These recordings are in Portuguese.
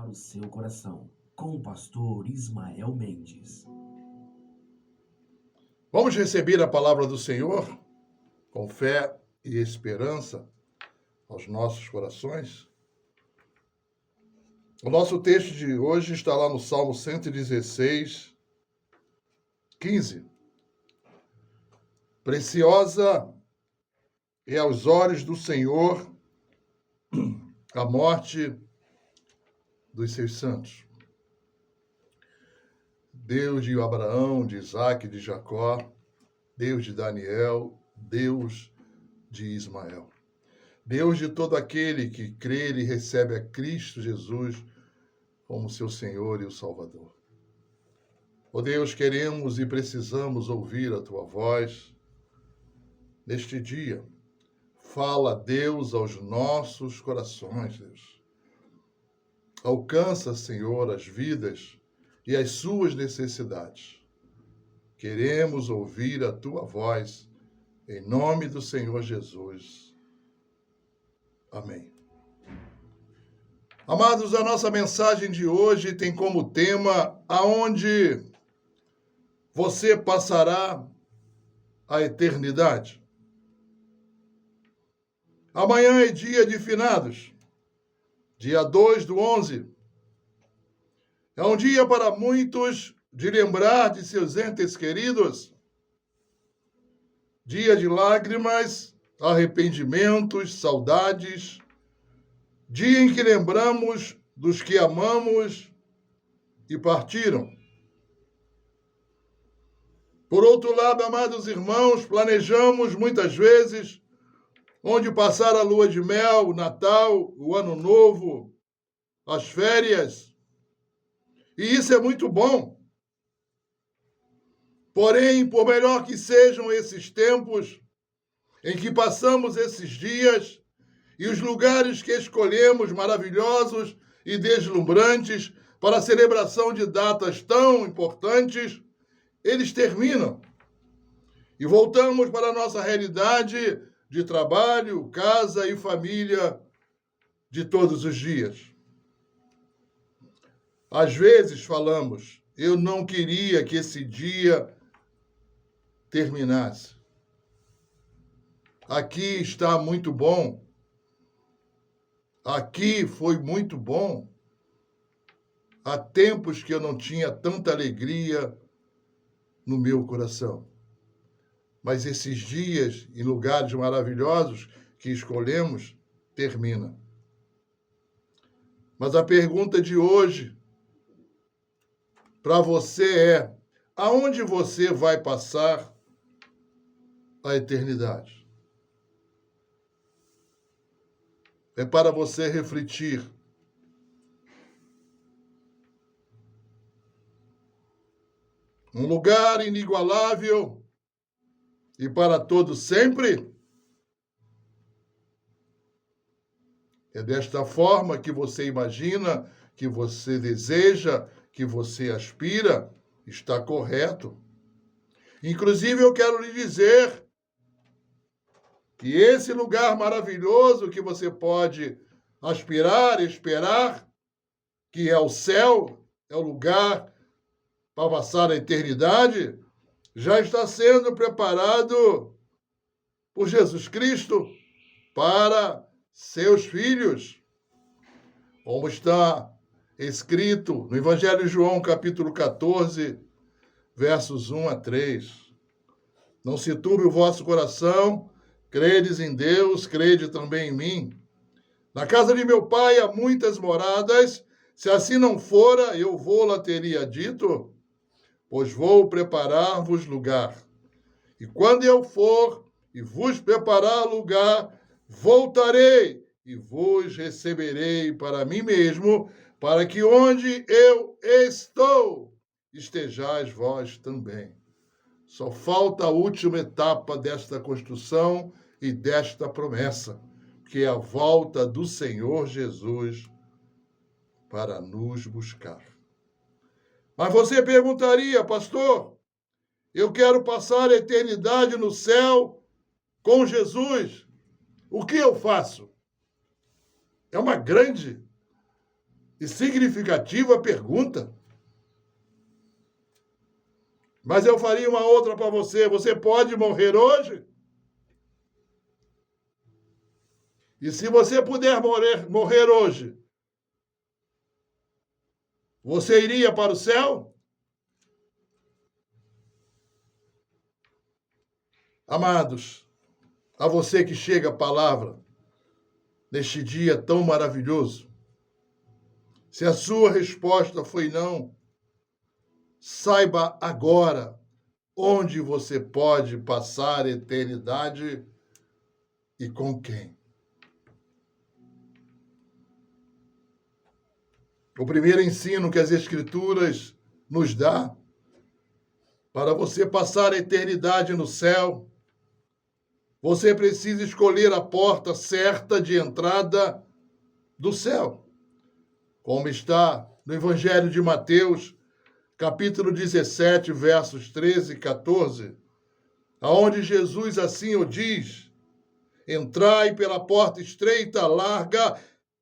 para o seu coração, com o pastor Ismael Mendes. Vamos receber a palavra do Senhor com fé e esperança aos nossos corações? O nosso texto de hoje está lá no Salmo 116, 15. Preciosa é aos olhos do Senhor a morte dos seus santos. Deus de Abraão, de Isaac, de Jacó, Deus de Daniel, Deus de Ismael. Deus de todo aquele que crê e recebe a Cristo Jesus como seu Senhor e o Salvador. Ó Deus, queremos e precisamos ouvir a tua voz neste dia. Fala, Deus, aos nossos corações, Deus. Alcança, Senhor, as vidas e as suas necessidades. Queremos ouvir a tua voz, em nome do Senhor Jesus. Amém. Amados, a nossa mensagem de hoje tem como tema aonde você passará a eternidade. Amanhã é dia de finados, dia 2/11. É um dia para muitos de lembrar de seus entes queridos, dia de lágrimas, arrependimentos, saudades, dia em que lembramos dos que amamos e partiram. Por outro lado, amados irmãos, planejamos muitas vezes onde passar a lua de mel, o Natal, o Ano Novo, as férias. E isso é muito bom. Porém, por melhor que sejam esses tempos em que passamos esses dias e os lugares que escolhemos maravilhosos e deslumbrantes para a celebração de datas tão importantes, eles terminam. E voltamos para a nossa realidade de trabalho, casa e família de todos os dias. Às vezes falamos, eu não queria que esse dia terminasse. Aqui está muito bom. Aqui foi muito bom. Há tempos que eu não tinha tanta alegria no meu coração. Mas esses dias em lugares maravilhosos que escolhemos, termina. Mas a pergunta de hoje para você é: aonde você vai passar a eternidade? É para você refletir. Um lugar inigualável e para todo sempre? É desta forma que você imagina, que você deseja, que você aspira? Está correto. Inclusive, eu quero lhe dizer que esse lugar maravilhoso que você pode aspirar, esperar, que é o céu, é o lugar para passar a eternidade, já está sendo preparado por Jesus Cristo para seus filhos. Como está escrito no Evangelho de João, capítulo 14, versos 1 a 3. Não se turbe o vosso coração, credes em Deus, crede também em mim. Na casa de meu pai há muitas moradas, se assim não fora, eu vou-la teria dito, pois vou preparar-vos lugar. E quando eu for e vos preparar lugar, voltarei e vos receberei para mim mesmo, para que onde eu estou, estejais vós também. Só falta a última etapa desta construção e desta promessa, que é a volta do Senhor Jesus para nos buscar. Mas você perguntaria, pastor, eu quero passar a eternidade no céu com Jesus. O que eu faço? É uma grande e significativa pergunta. Mas eu faria uma outra para você. Você pode morrer hoje? E se você puder morrer hoje, você iria para o céu? Amados, a você que chega a palavra neste dia tão maravilhoso, se a sua resposta foi não, saiba agora onde você pode passar a eternidade e com quem. O primeiro ensino que as Escrituras nos dá para você passar a eternidade no céu, você precisa escolher a porta certa de entrada do céu. Como está no Evangelho de Mateus, capítulo 17, versos 13 e 14, aonde Jesus assim o diz: entrai pela porta estreita, larga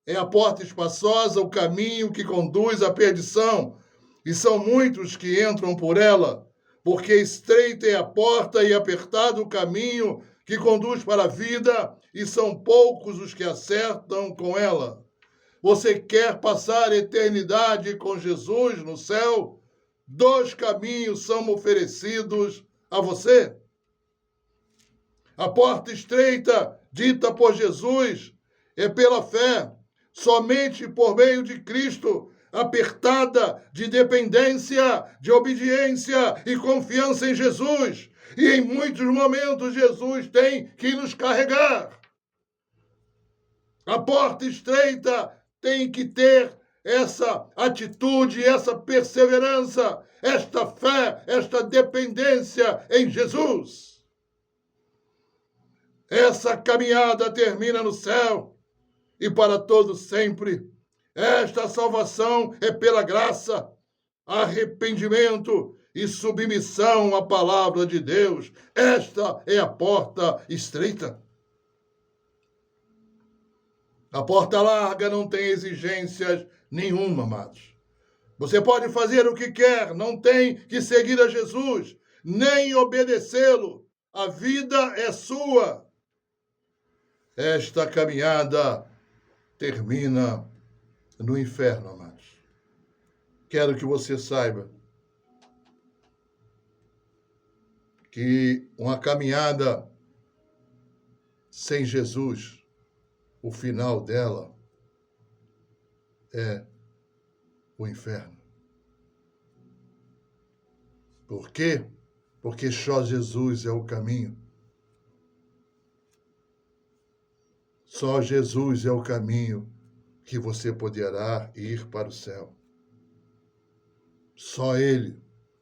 é a porta espaçosa, o caminho que conduz à perdição, e são muitos que entram por ela, porque estreita é a porta e apertado o caminho que conduz para a vida, e são poucos os que acertam com ela. Você quer passar a eternidade com Jesus no céu? 2 caminhos são oferecidos a você. A porta estreita, dita por Jesus, é pela fé, somente por meio de Cristo, apertada de dependência, de obediência e confiança em Jesus. E em muitos momentos Jesus tem que nos carregar. A porta estreita tem que ter essa atitude, essa perseverança, esta fé, esta dependência em Jesus. Essa caminhada termina no céu e para todo sempre. Esta salvação é pela graça, arrependimento e submissão à palavra de Deus. Esta é a porta estreita. A porta larga não tem exigências nenhuma, amados. Você pode fazer o que quer, não tem que seguir a Jesus, nem obedecê-lo. A vida é sua. Esta caminhada termina no inferno, amados. Quero que você saiba que uma caminhada sem Jesus, o final dela é o inferno. Por quê? Porque só Jesus é o caminho. Só Jesus é o caminho que você poderá ir para o céu. Só Ele.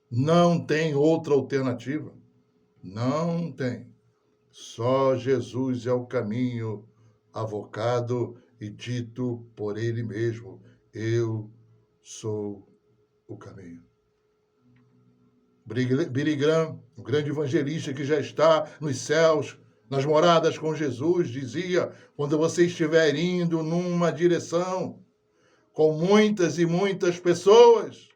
Não tem outra alternativa. Não tem. Só Jesus é o caminho avocado e dito por Ele mesmo: eu sou o caminho. Billy Graham, o grande evangelista que já está nos céus, nas moradas com Jesus, dizia: quando você estiver indo numa direção com muitas e muitas pessoas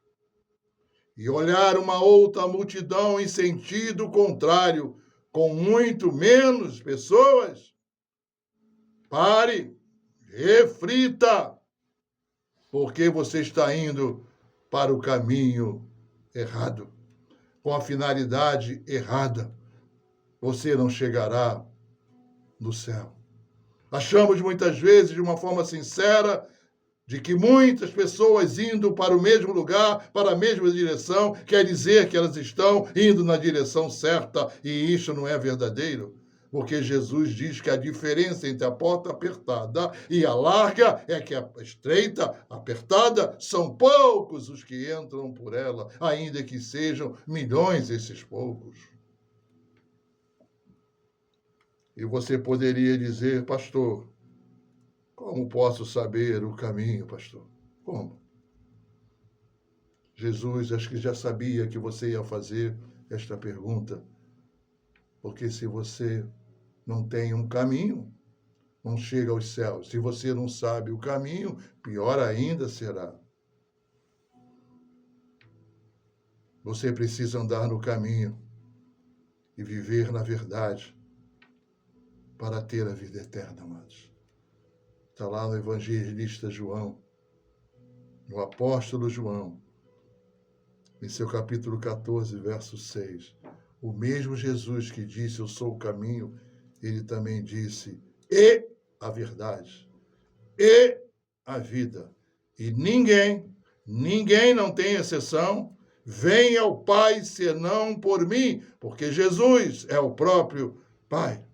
e olhar uma outra multidão em sentido contrário, com muito menos pessoas, pare, reflita, porque você está indo para o caminho errado, com a finalidade errada. Você não chegará no céu. Achamos muitas vezes, de uma forma sincera, de que muitas pessoas indo para o mesmo lugar, para a mesma direção, quer dizer que elas estão indo na direção certa, e isso não é verdadeiro. Porque Jesus diz que a diferença entre a porta apertada e a larga é que a estreita, apertada, são poucos os que entram por ela, ainda que sejam milhões esses poucos. E você poderia dizer: pastor, como posso saber o caminho, pastor? Como? Jesus, acho que já sabia que você ia fazer esta pergunta, porque se você não tem um caminho, não chega aos céus. Se você não sabe o caminho, pior ainda será. Você precisa andar no caminho e viver na verdade para ter a vida eterna, amados. Está lá no evangelista João, no apóstolo João, em seu capítulo 14, verso 6. O mesmo Jesus que disse, eu sou o caminho, ele também disse, e a verdade, e a vida. E ninguém não tem exceção, vem ao Pai senão por mim, porque Jesus é o próprio Pai.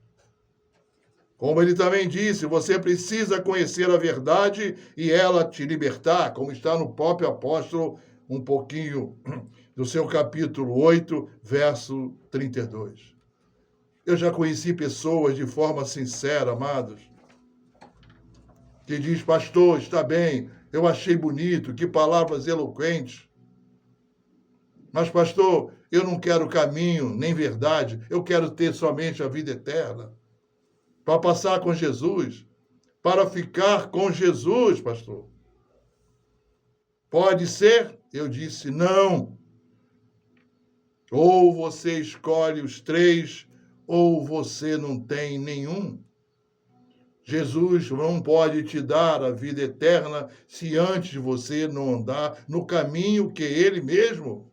Como ele também disse, você precisa conhecer a verdade e ela te libertar, como está no próprio apóstolo, um pouquinho do seu capítulo 8, verso 32. Eu já conheci pessoas de forma sincera, amados, que diz, pastor, está bem, eu achei bonito, que palavras eloquentes. Mas, pastor, eu não quero caminho, nem verdade, eu quero ter somente a vida eterna. Para passar com Jesus, para ficar com Jesus, pastor. Pode ser? Eu disse, não. Ou você escolhe os três, ou você não tem nenhum. Jesus não pode te dar a vida eterna se antes de você não andar no caminho que ele mesmo.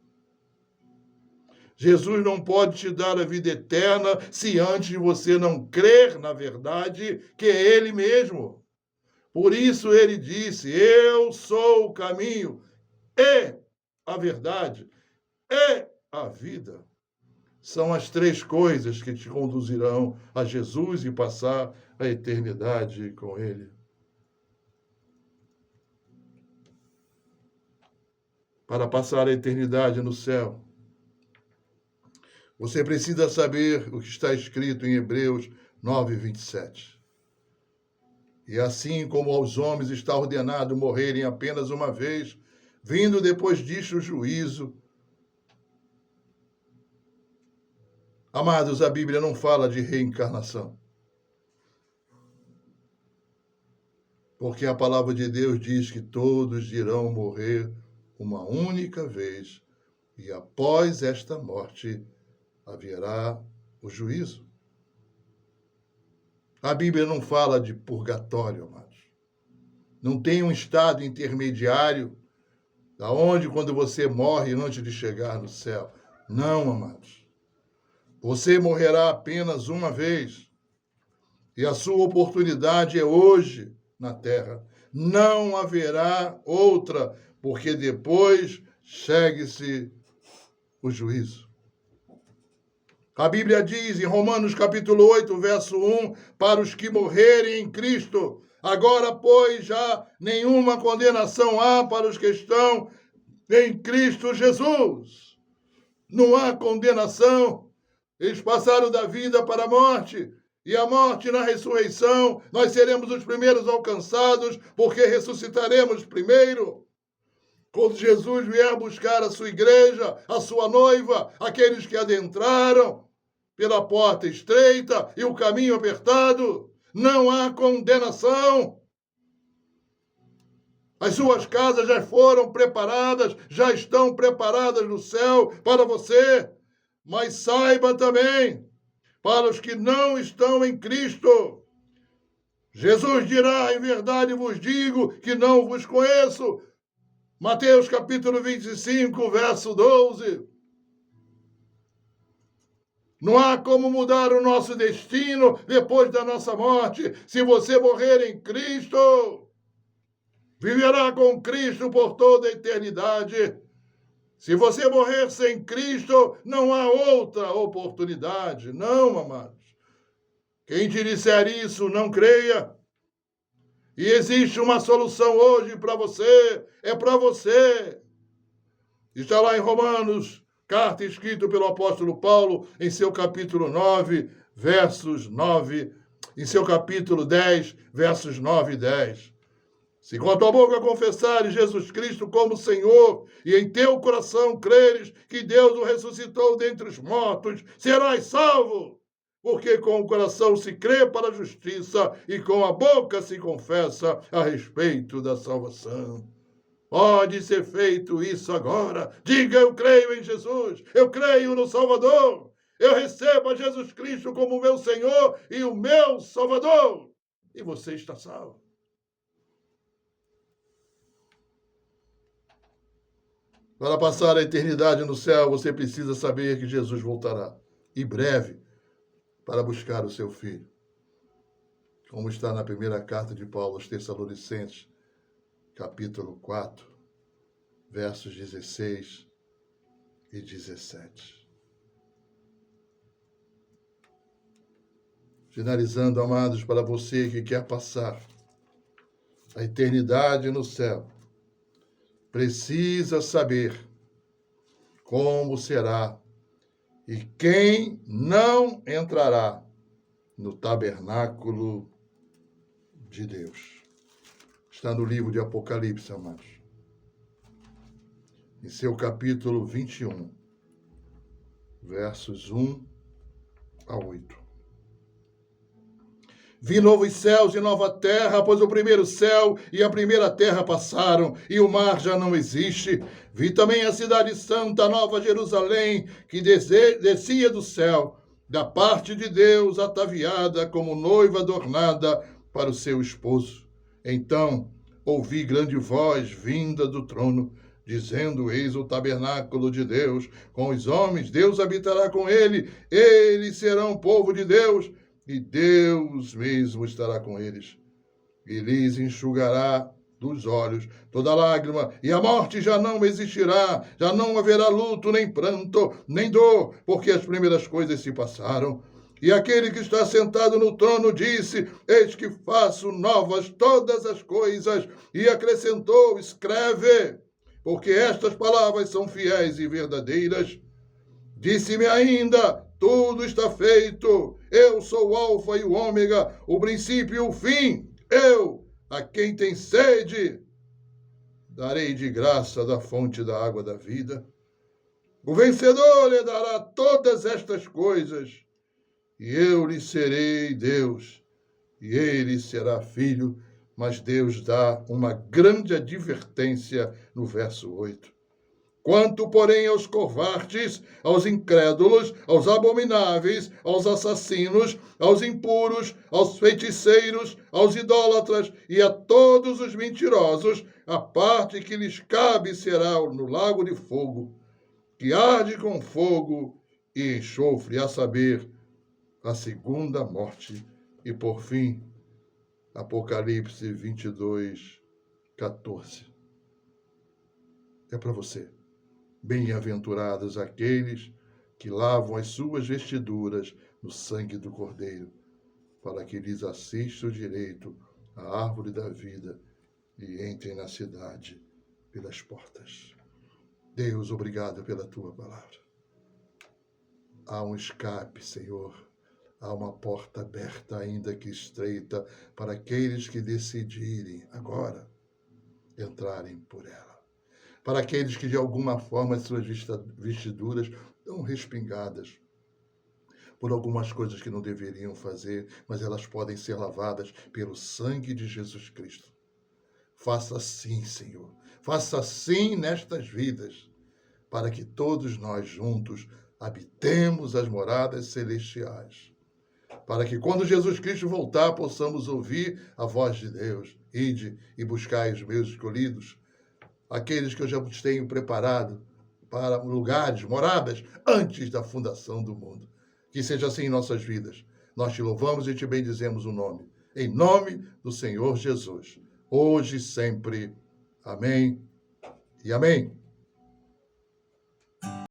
Jesus não pode te dar a vida eterna se antes de você não crer na verdade que é ele mesmo. Por isso ele disse, eu sou o caminho e a verdade e a vida. São as três coisas que te conduzirão a Jesus e passar a eternidade com ele. Para passar a eternidade no céu, você precisa saber o que está escrito em Hebreus 9, 27. E assim como aos homens está ordenado morrerem apenas uma vez, vindo depois disto o juízo. Amados, a Bíblia não fala de reencarnação. Porque a palavra de Deus diz que todos irão morrer uma única vez, e após esta morte haverá o juízo. A Bíblia não fala de purgatório, amados. Não tem um estado intermediário, aonde quando você morre antes de chegar no céu. Não, amados. Você morrerá apenas uma vez, e a sua oportunidade é hoje na terra. Não haverá outra, porque depois chegue-se o juízo. A Bíblia diz em Romanos capítulo 8, verso 1, para os que morrerem em Cristo, agora, pois, já nenhuma condenação há para os que estão em Cristo Jesus. Não há condenação. Eles passaram da vida para a morte, e a morte na ressurreição, nós seremos os primeiros alcançados, porque ressuscitaremos primeiro. Quando Jesus vier buscar a sua igreja, a sua noiva, aqueles que adentraram pela porta estreita e o caminho apertado, não há condenação. As suas casas já foram preparadas, já estão preparadas no céu para você. Mas saiba também, para os que não estão em Cristo, Jesus dirá, em verdade vos digo que não vos conheço. Mateus capítulo 25, verso 12. Não há como mudar o nosso destino depois da nossa morte. Se você morrer em Cristo, viverá com Cristo por toda a eternidade. Se você morrer sem Cristo, não há outra oportunidade. Não, amados. Quem te disser isso, não creia. E existe uma solução hoje para você. É para você. Está lá em Romanos, carta escrita pelo apóstolo Paulo, em seu capítulo 9, versos 9, em seu capítulo 10, versos 9 e 10. Se com a tua boca confessares Jesus Cristo como Senhor e em teu coração creres que Deus o ressuscitou dentre os mortos, serás salvo. Porque com o coração se crê para a justiça e com a boca se confessa a respeito da salvação. Pode ser feito isso agora. Diga: eu creio em Jesus, eu creio no Salvador, eu recebo a Jesus Cristo como meu Senhor e o meu Salvador. E você está salvo. Para passar a eternidade no céu, você precisa saber que Jesus voltará, e breve, para buscar o seu filho. Como está na primeira carta de Paulo aos Tessalonicenses, capítulo 4, versos 16 e 17. Finalizando, amados, para você que quer passar a eternidade no céu, precisa saber como será e quem não entrará no tabernáculo de Deus. Está no livro de Apocalipse, amados. Em seu capítulo 21, versos 1 a 8. Vi novos céus e nova terra, pois o primeiro céu e a primeira terra passaram, e o mar já não existe. Vi também a cidade santa, a nova Jerusalém, que descia do céu, da parte de Deus, ataviada como noiva adornada para o seu esposo. Então ouvi grande voz vinda do trono, dizendo: eis o tabernáculo de Deus com os homens, Deus habitará com eles serão povo de Deus, e Deus mesmo estará com eles. E lhes enxugará dos olhos toda lágrima, e a morte já não existirá, já não haverá luto, nem pranto, nem dor, porque as primeiras coisas se passaram. E aquele que está sentado no trono disse: eis que faço novas todas as coisas. E acrescentou: escreve, porque estas palavras são fiéis e verdadeiras. Disse-me ainda: tudo está feito. Eu sou o Alfa e o Ômega, o princípio e o fim. Eu, a quem tem sede, darei de graça da fonte da água da vida. O vencedor herdará todas estas coisas, e eu lhe serei Deus, e ele será filho. Mas Deus dá uma grande advertência no verso 8. Quanto, porém, aos covardes, aos incrédulos, aos abomináveis, aos assassinos, aos impuros, aos feiticeiros, aos idólatras e a todos os mentirosos, a parte que lhes cabe será no lago de fogo, que arde com fogo e enxofre, a saber, a segunda morte. E, por fim, Apocalipse 22, 14. É para você. Bem-aventurados aqueles que lavam as suas vestiduras no sangue do Cordeiro, para que lhes assista o direito à árvore da vida e entrem na cidade pelas portas. Deus, obrigado pela tua palavra. Há um escape, Senhor. Há uma porta aberta, ainda que estreita, para aqueles que decidirem agora entrarem por ela. Para aqueles que, de alguma forma, as suas vestiduras estão respingadas por algumas coisas que não deveriam fazer, mas elas podem ser lavadas pelo sangue de Jesus Cristo. Faça assim, Senhor. Faça assim nestas vidas, para que todos nós juntos habitemos as moradas celestiais. Para que, quando Jesus Cristo voltar, possamos ouvir a voz de Deus. Ide e buscai os meus escolhidos, aqueles que eu já tenho preparado para lugares, moradas, antes da fundação do mundo. Que seja assim em nossas vidas. Nós te louvamos e te bendizemos o nome. Em nome do Senhor Jesus. Hoje e sempre. Amém e amém.